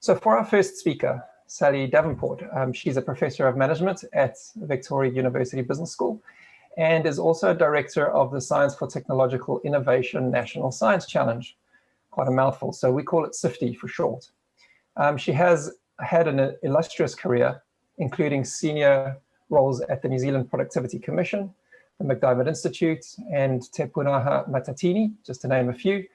So for our first speaker, Sally Davenport, she's a professor of management at Victoria University Business School and is also director of the Science for Technological Innovation National Science Challenge. Quite a mouthful, so we call it SfTI for short. She has had an illustrious career, including senior roles at the New Zealand Productivity Commission, the McDiarmid Institute, and Te Punaha Matatini, just to name a few.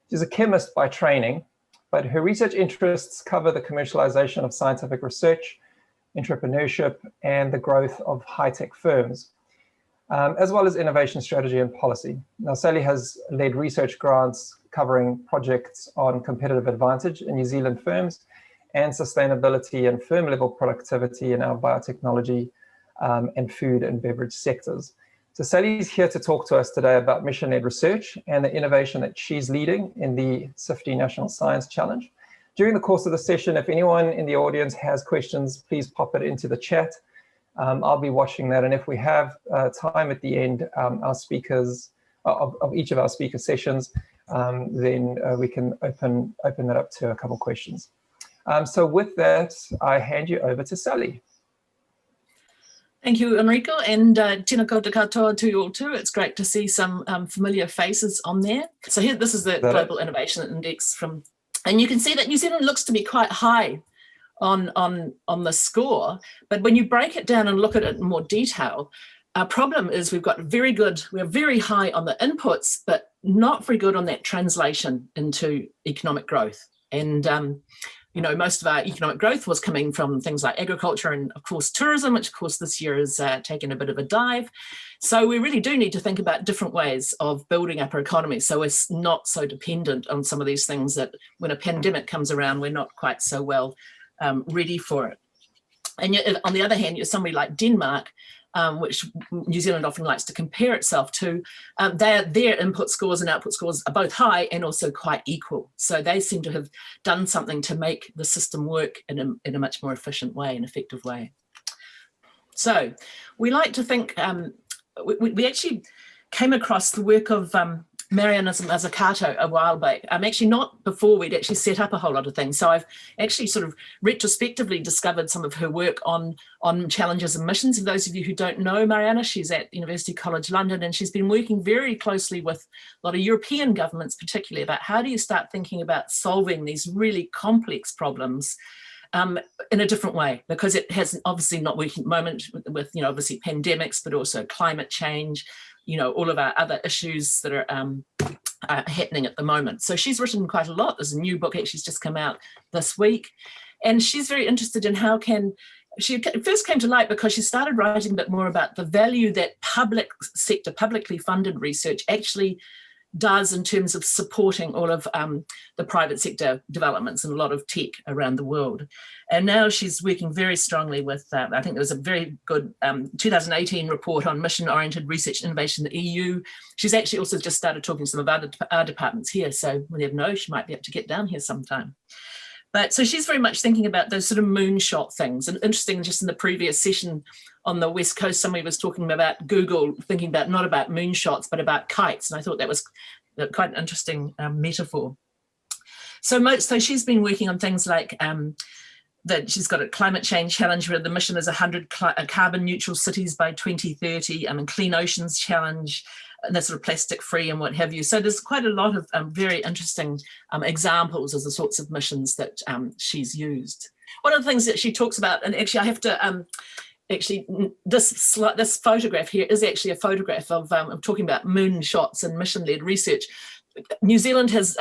She's a chemist by training, but her research interests cover the commercialization of scientific research, entrepreneurship, and the growth of high-tech firms, as well as innovation strategy and policy. Now, Sally has led research grants covering projects on competitive advantage in New Zealand firms and sustainability and firm-level productivity in our biotechnology and food and beverage sectors. So Sally's here to talk to us today about mission-led research and the innovation that she's leading in the SfTI National Science Challenge. During the course of the session, if anyone in the audience has questions, please pop it into the chat. I'll be watching that, and if we have time at the end, our speakers of each of our speaker sessions, then we can open that up to a couple questions. So with that, I hand you over to Sally. Thank you, Enrico, and tēnā koutou katoa to you all too. It's great to see some familiar faces on there. So here, this is the Global Innovation Index and you can see that New Zealand looks to be quite high on the score, but when you break it down and look at it in more detail, our problem is we're very high on the inputs, but not very good on that translation into economic growth. And you know, most of our economic growth was coming from things like agriculture and, of course, tourism, which, of course, this year has taken a bit of a dive. So we really do need to think about different ways of building up our economy so it's not so dependent on some of these things that when a pandemic comes around, we're not quite so well ready for it. And yet, on the other hand, you're somebody like Denmark, which New Zealand often likes to compare itself to, their input scores and output scores are both high and also quite equal. So they seem to have done something to make the system work in a much more efficient way, an effective way. So we like to think, we actually came across the work of Mariana Mazzucato a while back. Actually not before we'd actually set up a whole lot of things. So I've actually sort of retrospectively discovered some of her work on challenges and missions. And those of you who don't know Mariana, she's at University College London, and she's been working very closely with a lot of European governments, particularly about how do you start thinking about solving these really complex problems in a different way, because it has obviously not working at the moment with you know, obviously pandemics, but also climate change, you know, all of our other issues that are happening at the moment. So she's written quite a lot. There's a new book actually just come out this week. And she's very interested in how she first came to light because she started writing a bit more about the value that public sector, publicly funded research actually does in terms of supporting all of the private sector developments and a lot of tech around the world. And now she's working very strongly with, I think there was a very good 2018 report on mission-oriented research innovation in the EU. She's actually also just started talking to some of our departments here, so we never know, she might be able to get down here sometime. But so she's very much thinking about those sort of moonshot things. And interesting, just in the previous session on the West Coast, somebody was talking about Google, thinking about not about moonshots, but about kites. And I thought that was quite an interesting metaphor. So she's been working on things like that she's got a climate change challenge where the mission is 100 carbon neutral cities by 2030, and Clean Oceans challenge, and that's sort of plastic free and what have you. So there's quite a lot of very interesting examples of the sorts of missions that she's used. One of the things that she talks about, and actually I have to, this photograph here is actually a photograph of talking about moonshots and mission-led research. New Zealand has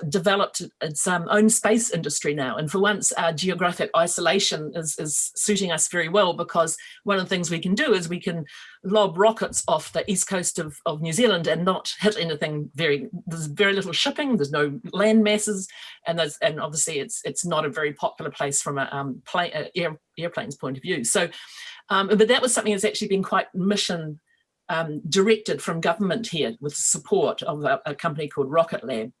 developed its own space industry now, and for once our geographic isolation is suiting us very well, because one of the things we can do is we can lob rockets off the east coast of New Zealand and not hit anything. There's very little shipping, there's no land masses, and obviously it's not a very popular place from a airplane's point of view. So, but that was something that's actually been quite mission directed from government here with support of a company called Rocket Lab.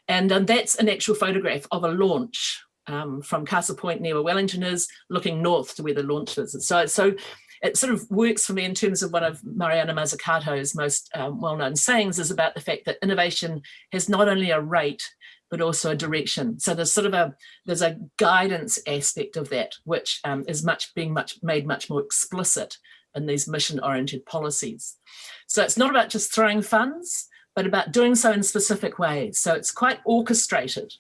And that's an actual photograph of a launch from Castle Point near where Wellington is, looking north to where the launch is. So it sort of works for me in terms of one of Mariana Mazzucato's most well-known sayings is about the fact that innovation has not only a rate, but also a direction. So there's there's a guidance aspect of that, which is made much more explicit in these mission-oriented policies. So it's not about just throwing funds, but about doing so in specific ways. So it's quite orchestrated.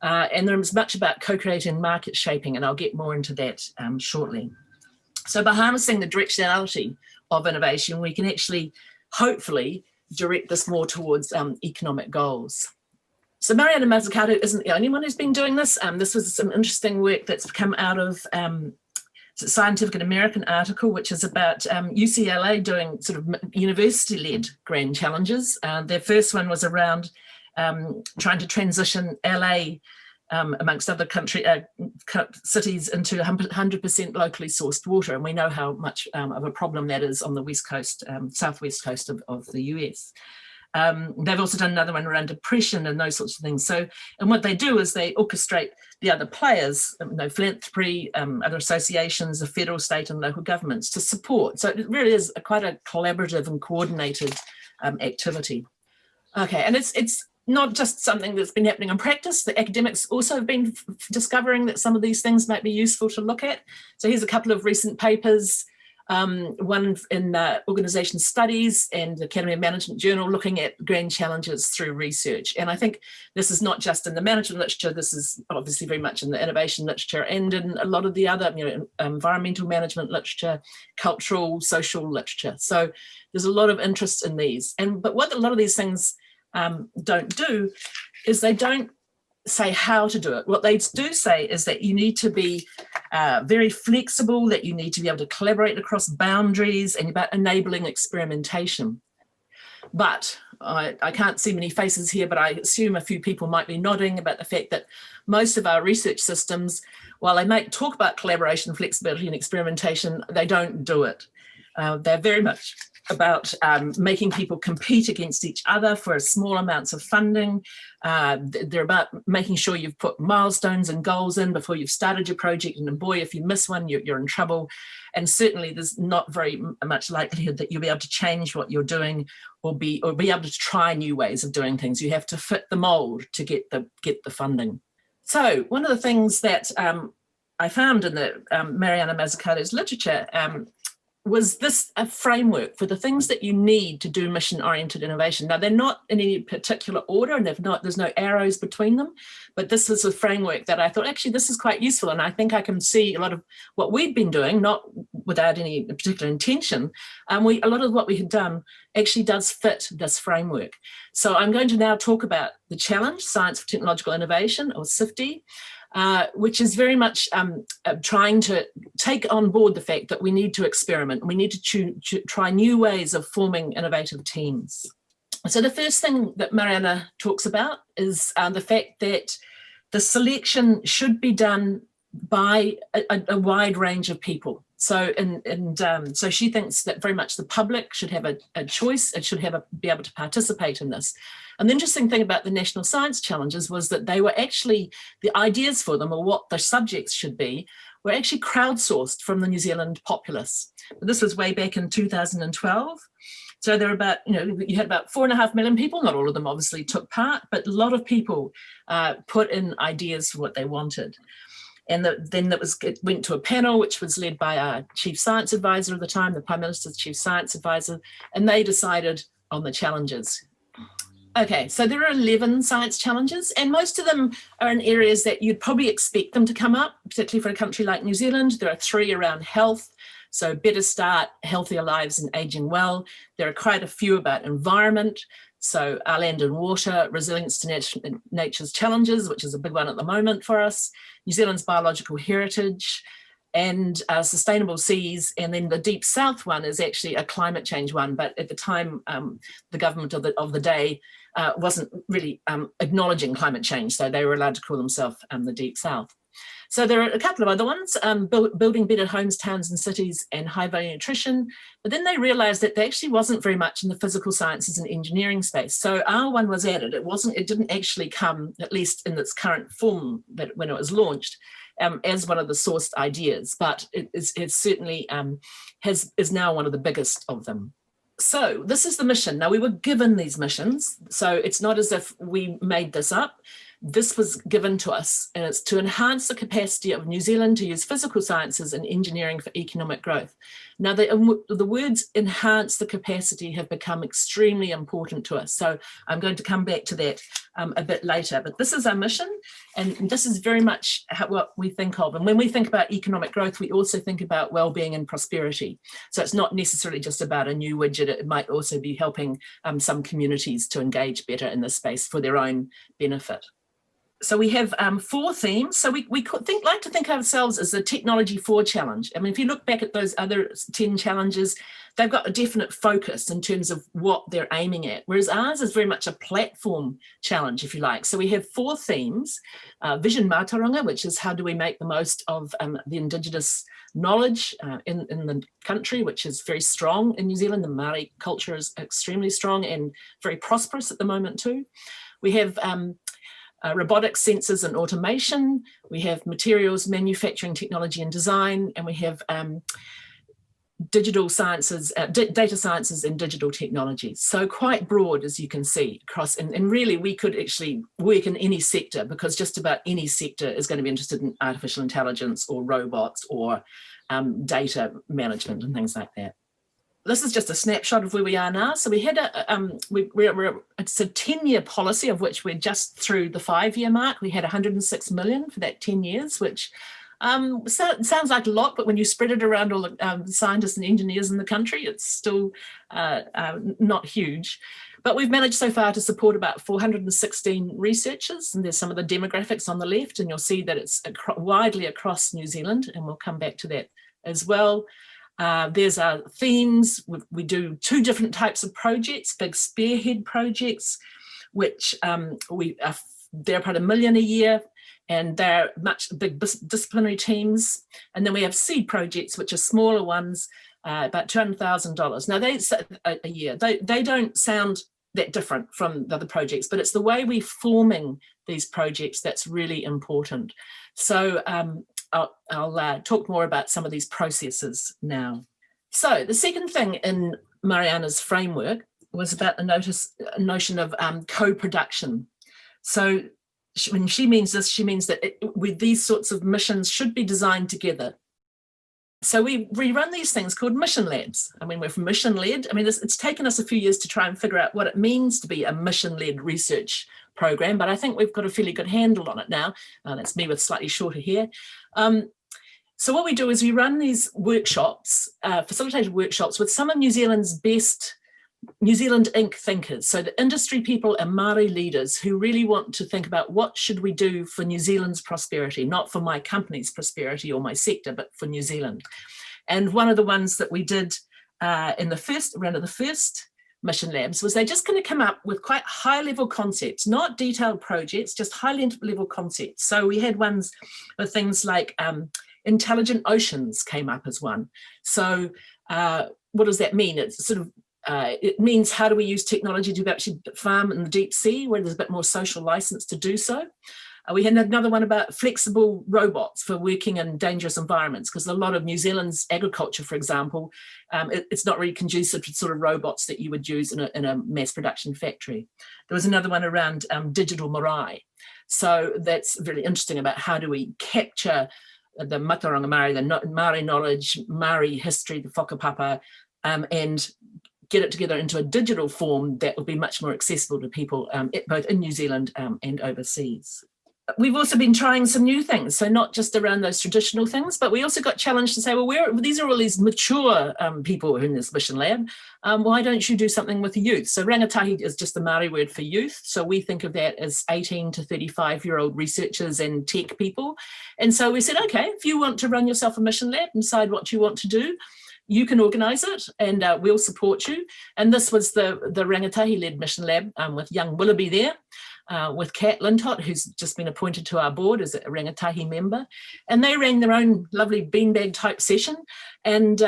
And there's much about co-creating market shaping, and I'll get more into that shortly. So by harnessing the directionality of innovation, we can actually, hopefully, direct this more towards economic goals. So Mariana Mazzucato isn't the only one who's been doing this. This was some interesting work that's come out of Scientific and American article, which is about UCLA doing sort of university-led grand challenges. Their first one was around trying to transition LA, amongst other cities, into 100% locally sourced water. And we know how much of a problem that is on the west coast, southwest coast of the US. They've also done another one around depression and those sorts of things. So, and what they do is they orchestrate the other players, philanthropy, other associations, the federal, state and local governments to support. So it really is quite a collaborative and coordinated activity. Okay, and it's not just something that's been happening in practice. The academics also have been discovering that some of these things might be useful to look at. So here's a couple of recent papers. One in Organisation Studies and the Academy of Management Journal, looking at grand challenges through research. And I think this is not just in the management literature, this is obviously very much in the innovation literature and in a lot of the other environmental management literature, cultural, social literature. So there's a lot of interest in these. But what a lot of these things don't do is they don't say how to do it. What they do say is that you need to be very flexible, that you need to be able to collaborate across boundaries, and about enabling experimentation. But I can't see many faces here, but I assume a few people might be nodding about the fact that most of our research systems, while they might talk about collaboration, flexibility and experimentation, they don't do it. They're very much about making people compete against each other for small amounts of funding. They're about making sure you've put milestones and goals in before you've started your project, and boy, if you miss one, you're in trouble. And certainly there's not very much likelihood that you'll be able to change what you're doing or be able to try new ways of doing things. You have to fit the mold to get the funding. So one of the things that I found in the Mariana Mazzucato's literature was this a framework for the things that you need to do mission-oriented innovation. Now, they're not in any particular order, and there's no arrows between them, but this is a framework that I thought, actually, this is quite useful, and I think I can see a lot of what we'd been doing, not without any particular intention, a lot of what we had done actually does fit this framework. So I'm going to now talk about the challenge, Science for Technological Innovation, or SfTI, which is very much trying to take on board the fact that we need to experiment. We need to try new ways of forming innovative teams. So the first thing that Mariana talks about is the fact that the selection should be done by a wide range of people. So so she thinks that very much the public should have a choice. It should be able to participate in this. And the interesting thing about the National Science Challenges was that they were actually, the ideas for them, or what the subjects should be, were actually crowdsourced from the New Zealand populace. This was way back in 2012. So there were about, you had about 4.5 million people. Not all of them obviously took part, but a lot of people put in ideas for what they wanted. And then it went to a panel, which was led by our chief science advisor at the time, the Prime Minister's chief science advisor, and they decided on the challenges. Okay, so there are 11 science challenges, and most of them are in areas that you'd probably expect them to come up, particularly for a country like New Zealand. There are 3 around health, so better start, healthier lives and aging well. There are quite a few about environment, so our land and water, resilience to nature's challenges, which is a big one at the moment for us, New Zealand's biological heritage, and sustainable seas. And then the Deep South one is actually a climate change one, but at the time, the government of the day wasn't really acknowledging climate change, so they were allowed to call themselves the Deep South. So there are a couple of other ones, building better homes, towns and cities, and high value nutrition. But then they realized that there actually wasn't very much in the physical sciences and engineering space. So our one was added. It didn't actually come, at least in its current form that when it was launched, as one of the sourced ideas, but it certainly is now one of the biggest of them. So this is the mission. Now, we were given these missions, so it's not as if we made this up. this was given to us, and it's to enhance the capacity of New Zealand to use physical sciences and engineering for economic growth. Now, the words enhance the capacity have become extremely important to us. So I'm going to come back to that a bit later, but this is our mission, and this is very much what we think of. And when we think about economic growth, we also think about well-being and prosperity. So it's not necessarily just about a new widget, it might also be helping some communities to engage better in this space for their own benefit. So we have 4 themes. So we like to think of ourselves as the Technology 4 challenge. I mean, if you look back at those other 10 challenges, they've got a definite focus in terms of what they're aiming at, whereas ours is very much a platform challenge, if you like. So we have 4 themes: Vision Mātauranga, which is how do we make the most of the Indigenous knowledge in the country, which is very strong in New Zealand. The Māori culture is extremely strong and very prosperous at the moment too. We have robotics, sensors and automation. We have materials, manufacturing, technology and design, and we have digital sciences, data sciences and digital technologies. So quite broad, as you can see, across, and really we could actually work in any sector, because just about any sector is going to be interested in artificial intelligence or robots or data management and things like that. This is just a snapshot of where we are now. So we had it's a 10-year policy, of which we're just through the 5-year mark. We had 106 million for that 10 years, which sounds like a lot, but when you spread it around all the scientists and engineers in the country, it's still not huge. But we've managed so far to support about 416 researchers, and there's some of the demographics on the left, and you'll see that it's widely across New Zealand, and we'll come back to that as well. There's our themes. We do 2 different types of projects: big SPEARHEAD projects, which they're about $1 million a year, and they're much big disciplinary teams. And then we have seed projects, which are smaller ones, about $200,000. Now that's a year. They don't sound that different from the other projects, but it's the way we're forming these projects that's really important. So I'll talk more about some of these processes now. So the second thing in Mariana's framework was about the notion of co-production. So when she means this, she means that with these sorts of missions should be designed together. So we run these things called mission labs. I mean, we're mission-led. I mean, it's taken us a few years to try and figure out what it means to be a mission-led research program, but I think we've got a fairly good handle on it now. That's me with slightly shorter hair. So what we do is we run these workshops, facilitated workshops with some of New Zealand's best New Zealand Inc. thinkers, so the industry people and Māori leaders who really want to think about what should we do for New Zealand's prosperity, not for my company's prosperity or my sector, but for New Zealand. And one of the ones that we did in the first round of the first mission labs was they're just going to come up with quite high level concepts, not detailed projects, just high level concepts. So we had ones with things like intelligent oceans came up as one. So what does that mean? It's sort of it means how do we use technology to actually farm in the deep sea where there's a bit more social license to do so. We had another one about flexible robots for working in dangerous environments, because a lot of New Zealand's agriculture, for example, it's not really conducive to sort of robots that you would use in a mass production factory. There was another one around digital marae. So that's really interesting about how do we capture the Mātauranga Māori, the Māori knowledge, Māori history, the whakapapa, and get it together into a digital form that will be much more accessible to people both in New Zealand and overseas. We've also been trying some new things, so not just around those traditional things, but we also got challenged to say, well, these are all these mature people in this mission lab. Why don't you do something with the youth? So Rangatahi is just the Māori word for youth. So we think of that as 18 to 35-year-old researchers and tech people. And so we said, okay, if you want to run yourself a mission lab and decide what you want to do, you can organise it and we'll support you. And this was the Rangatahi-led mission lab with young Willoughby there, with Kat Lintott, who's just been appointed to our board as a Rangatahi member. And they ran their own lovely beanbag type session and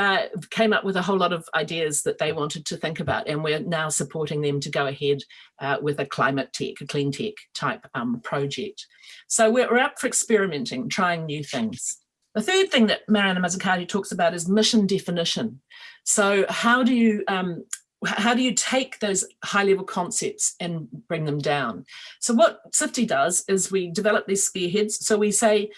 came up with a whole lot of ideas that they wanted to think about. And we're now supporting them to go ahead with a climate tech, a clean tech type project. So we're up for experimenting, trying new things. The third thing that Mariana Mazzucato talks about is mission definition. So how do you how do you take those high-level concepts and bring them down? So what SfTI does is we develop these spearheads. So we say,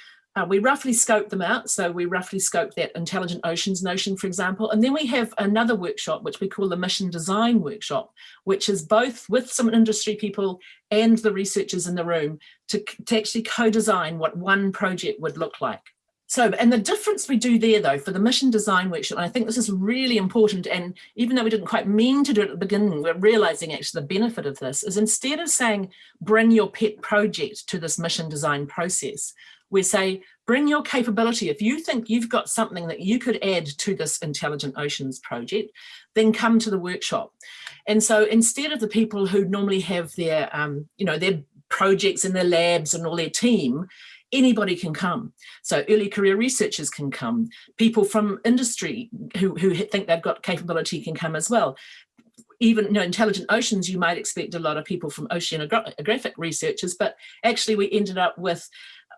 we roughly scope them out. So we roughly scope that intelligent oceans notion, for example. And then we have another workshop, which we call the mission design workshop, which is both with some industry people and the researchers in the room to actually co-design what one project would look like. So, and the difference we do there, though, for the mission design workshop, and I think this is really important, and even though we didn't quite mean to do it at the beginning, we're realizing actually the benefit of this, is instead of saying, bring your pet project to this mission design process, we say, bring your capability. If you think you've got something that you could add to this Intelligent Oceans project, then come to the workshop. And so instead of the people who normally have their, their projects in their labs and all their team, anybody can come. So early career researchers can come. People from industry who think they've got capability can come as well. Even Intelligent Oceans, you might expect a lot of people from oceanographic researchers, but actually we ended up with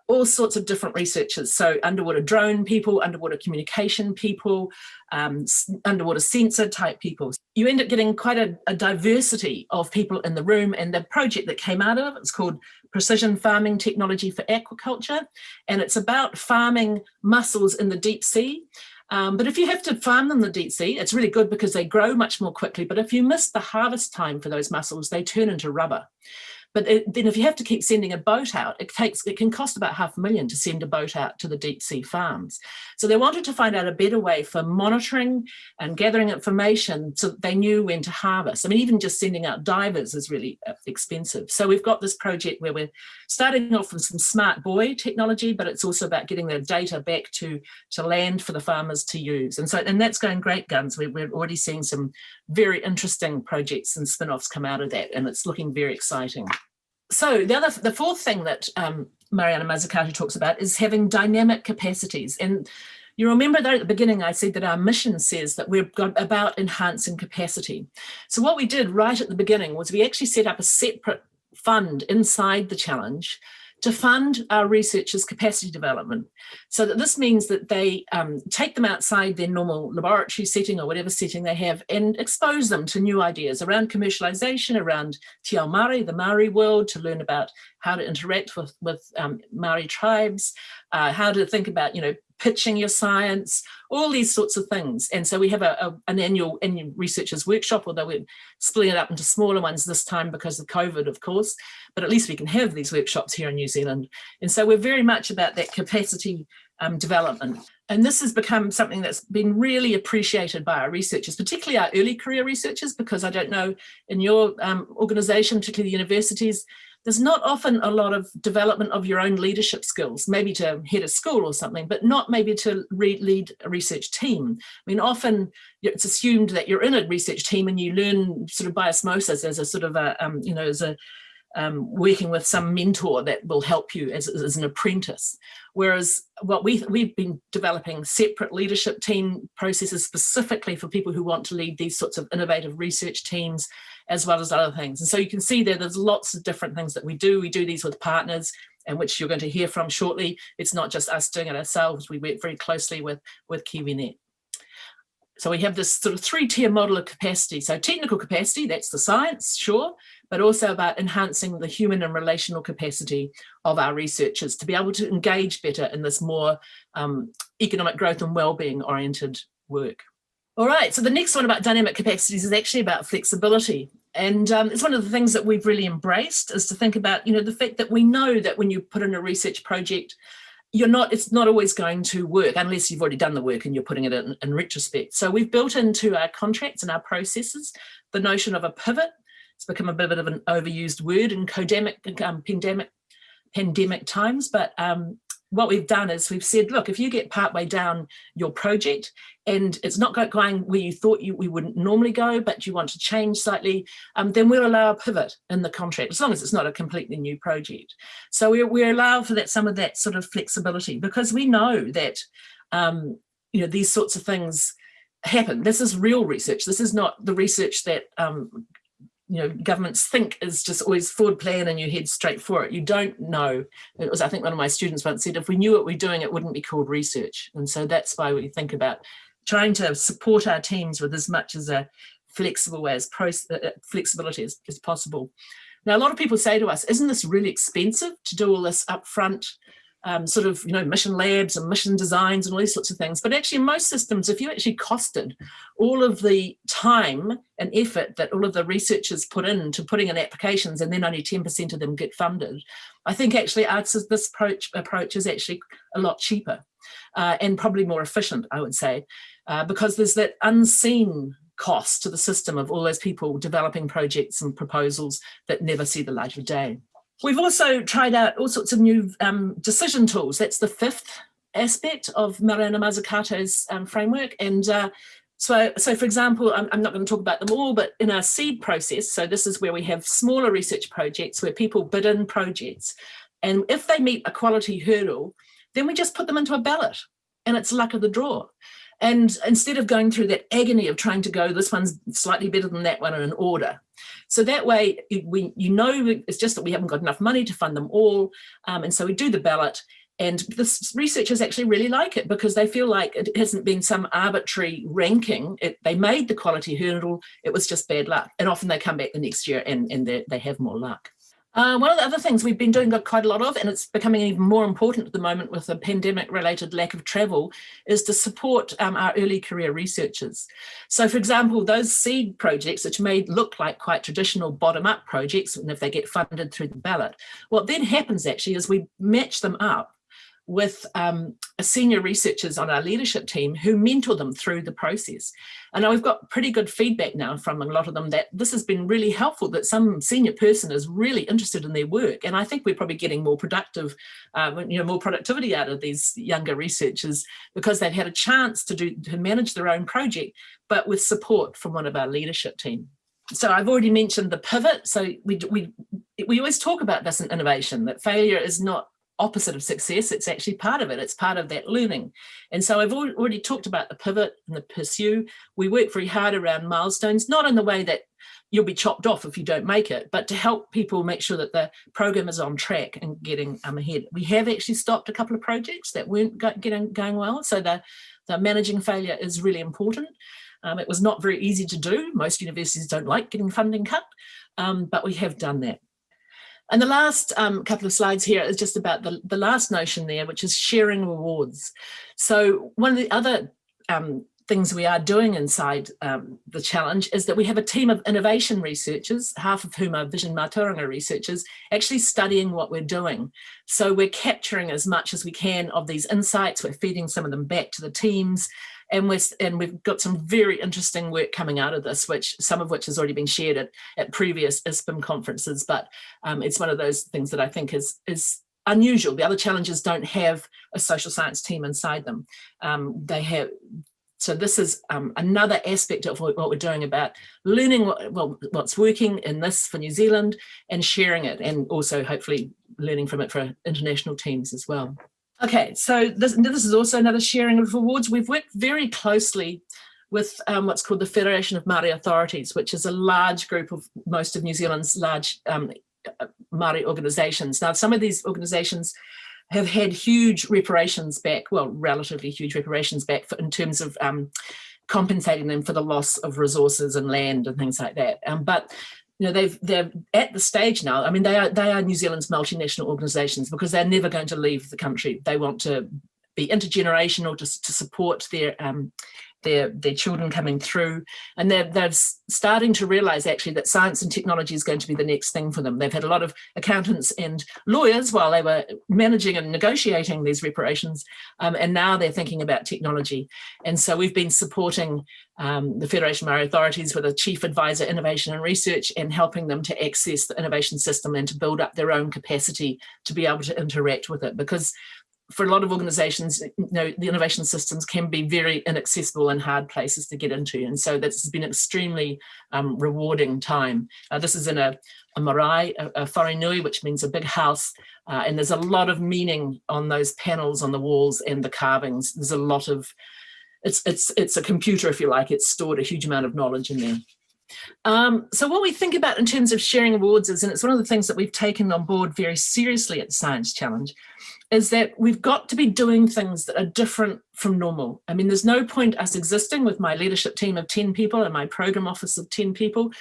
all sorts of different researchers. So underwater drone people, underwater communication people, underwater sensor type people. You end up getting quite a diversity of people in the room, and the project that came out of it is called Precision Farming Technology for Aquaculture, and it's about farming mussels in the deep sea. But if you have to farm them in the deep sea, it's really good because they grow much more quickly. But if you miss the harvest time for those mussels, they turn into rubber. But then if you have to keep sending a boat out, it can cost about $500,000 to send a boat out to the deep sea farms. So they wanted to find out a better way for monitoring and gathering information so that they knew when to harvest. I mean, even just sending out divers is really expensive. So we've got this project where we're starting off with some smart buoy technology, but it's also about getting the data back to land for the farmers to use. And that's going great guns. We're already seeing some very interesting projects and spin-offs come out of that, and it's looking very exciting. So the fourth thing that Mariana Mazzucato talks about is having dynamic capacities. And you remember there at the beginning, I said that our mission says that we've got about enhancing capacity. So what we did right at the beginning was we actually set up a separate fund inside the challenge to fund our researchers' capacity development. So that this means that they take them outside their normal laboratory setting or whatever setting they have and expose them to new ideas around commercialization, around Te Ao Māori, the Māori world, to learn about how to interact with Māori tribes, how to think about, pitching your science, all these sorts of things. And so we have an annual researchers workshop, although we're splitting it up into smaller ones this time because of COVID, of course, but at least we can have these workshops here in New Zealand. And so we're very much about that capacity development. And this has become something that's been really appreciated by our researchers, particularly our early career researchers, because I don't know, in your organisation, particularly the universities, there's not often a lot of development of your own leadership skills, maybe to head a school or something, but not maybe to lead a research team. I mean, often it's assumed that you're in a research team and you learn sort of by osmosis as a sort of working with some mentor that will help you as an apprentice. Whereas what we've been developing separate leadership team processes specifically for people who want to lead these sorts of innovative research teams, as well as other things. And so you can see there's lots of different things that we do. We do these with partners, and which you're going to hear from shortly. It's not just us doing it ourselves. We work very closely with KiwiNet. So we have this sort of three-tier model of capacity. So technical capacity, that's the science, sure, but also about enhancing the human and relational capacity of our researchers to be able to engage better in this more economic growth and well-being oriented work. All right, so the next one about dynamic capacities is actually about flexibility. And it's one of the things that we've really embraced, is to think about, the fact that we know that when you put in a research project, it's not always going to work unless you've already done the work and you're putting it in retrospect. So we've built into our contracts and our processes the notion of a pivot. It's become a bit of an overused word in pandemic times, but what we've done is we've said, look, if you get partway down your project and it's not going where you thought we wouldn't normally go, but you want to change slightly, then we'll allow a pivot in the contract, as long as it's not a completely new project. So we allow for some of that sort of flexibility, because we know that these sorts of things happen. This is real research. This is not the research that governments think is just always forward plan and you head straight for it. You don't know. It was, I think one of my students once said, if we knew what we're doing, it wouldn't be called research. And so that's why we think about trying to support our teams with as much as a flexible flexibility as possible. Now, a lot of people say to us, isn't this really expensive to do all this upfront sort of, mission labs and mission designs and all these sorts of things? But actually, in most systems, if you actually costed all of the time and effort that all of the researchers put into putting in applications, and then only 10% of them get funded, I think actually this approach is actually a lot cheaper and probably more efficient, I would say, because there's that unseen cost to the system of all those people developing projects and proposals that never see the light of day. We've also tried out all sorts of new decision tools. That's the fifth aspect of Mariana Mazzucato's framework. And so for example, I'm not going to talk about them all, but in our seed process, so this is where we have smaller research projects where people bid in projects. And if they meet a quality hurdle, then we just put them into a ballot, and it's luck of the draw. And instead of going through that agony of trying to go, this one's slightly better than that one in an order. So that way, it's just that we haven't got enough money to fund them all. And so we do the ballot, and the researchers actually really like it because they feel like it hasn't been some arbitrary ranking. They made the quality hurdle, it was just bad luck. And often they come back the next year and they have more luck. One of the other things we've been doing quite a lot of, and it's becoming even more important at the moment with the pandemic-related lack of travel, is to support our early career researchers. So, for example, those seed projects, which may look like quite traditional bottom-up projects, and if they get funded through the ballot, what then happens actually is we match them up with senior researchers on our leadership team who mentor them through the process. And we've got pretty good feedback now from a lot of them that this has been really helpful, that some senior person is really interested in their work. And I think we're probably getting more productive, more productivity out of these younger researchers because they've had a chance to manage their own project, but with support from one of our leadership team. So I've already mentioned the pivot. So we always talk about this in innovation, that failure is not opposite of success, it's actually part of it. It's part of that learning. And so I've already talked about the pivot and the pursue. We work very hard around milestones, not in the way that you'll be chopped off if you don't make it, but to help people make sure that the program is on track and getting ahead. We have actually stopped a couple of projects that weren't going well. So the managing failure is really important. It was not very easy to do. Most universities don't like getting funding cut, but we have done that. And the last couple of slides here is just about the last notion there, which is sharing rewards. So one of the other things we are doing inside the challenge is that we have a team of innovation researchers, half of whom are Vision Mātauranga researchers, actually studying what we're doing. So we're capturing as much as we can of these insights, we're feeding some of them back to the teams, and we've got some very interesting work coming out of this, some of which has already been shared at previous ISPIM conferences, but it's one of those things that I think is unusual. The other challenges don't have a social science team inside them. So this is another aspect of what we're doing about learning what's working in this for New Zealand and sharing it, and also hopefully learning from it for international teams as well. Okay, so this is also another sharing of rewards. We've worked very closely with what's called the Federation of Māori Authorities, which is a large group of most of New Zealand's large Māori organisations. Now, some of these organisations have had huge reparations back, well, relatively huge reparations back in terms of compensating them for the loss of resources and land and things like that. But they're at the stage now. I mean, they are New Zealand's multinational organisations because they're never going to leave the country. They want to be intergenerational to support their children coming through, and they're starting to realise actually that science and technology is going to be the next thing for them. They've had a lot of accountants and lawyers while they were managing and negotiating these reparations, and now they're thinking about technology. And so we've been supporting the Federation of Māori Authorities with a chief advisor, innovation and research, and helping them to access the innovation system and to build up their own capacity to be able to interact with it, because for a lot of organisations, the innovation systems can be very inaccessible and hard places to get into. And so that's been an extremely rewarding time. This is in a marae, a wharenui, which means a big house. And there's a lot of meaning on those panels on the walls and the carvings. There's a lot of, it's a computer, if you like. It's stored a huge amount of knowledge in there. So what we think about in terms of sharing awards is, and it's one of the things that we've taken on board very seriously at the Science Challenge, is that we've got to be doing things that are different from normal. I mean, there's no point us existing with my leadership team of 10 people and my program office of 10 people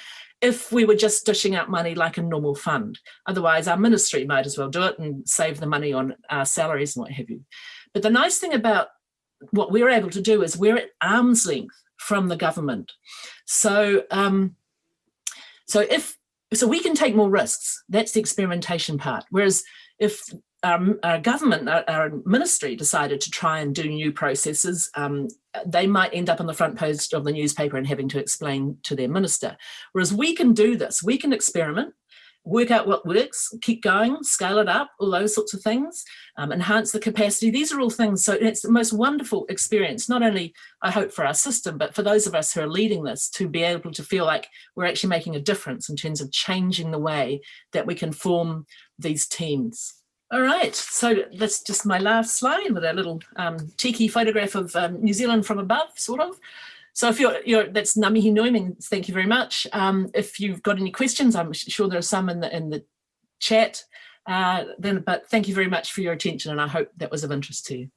if we were just dishing out money like a normal fund. Otherwise, our ministry might as well do it and save the money on our salaries and what have you. But the nice thing about what we're able to do is we're at arm's length from the government. So, so we can take more risks. That's the experimentation part. Whereas if our government, our ministry decided to try and do new processes, they might end up on the front page of the newspaper and having to explain to their minister. Whereas we can do this, we can experiment, work out what works, keep going, scale it up, all those sorts of things, enhance the capacity. These are all things, so it's the most wonderful experience, not only, I hope, for our system, but for those of us who are leading this, to be able to feel like we're actually making a difference in terms of changing the way that we can form these teams. All right, so that's just my last slide with a little cheeky photograph of New Zealand from above, sort of. So if you're that's Ngā mihi nui, and thank you very much. If you've got any questions, I'm sure there are some in the chat. But thank you very much for your attention, and I hope that was of interest to you.